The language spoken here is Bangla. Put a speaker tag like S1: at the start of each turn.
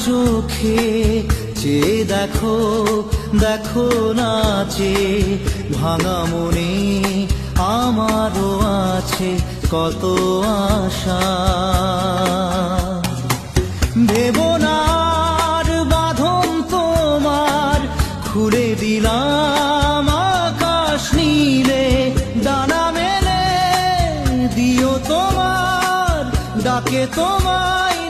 S1: চোখে চেয়ে দেখো, দেখো নাচে ভাঙা মনে আমারও আছে কত আশা। ভেবনার বাঁধন তোমার খুলে দিলাম আকাশ নীলে, ডানা মেলে দিও তোমার ডাকে তোমায়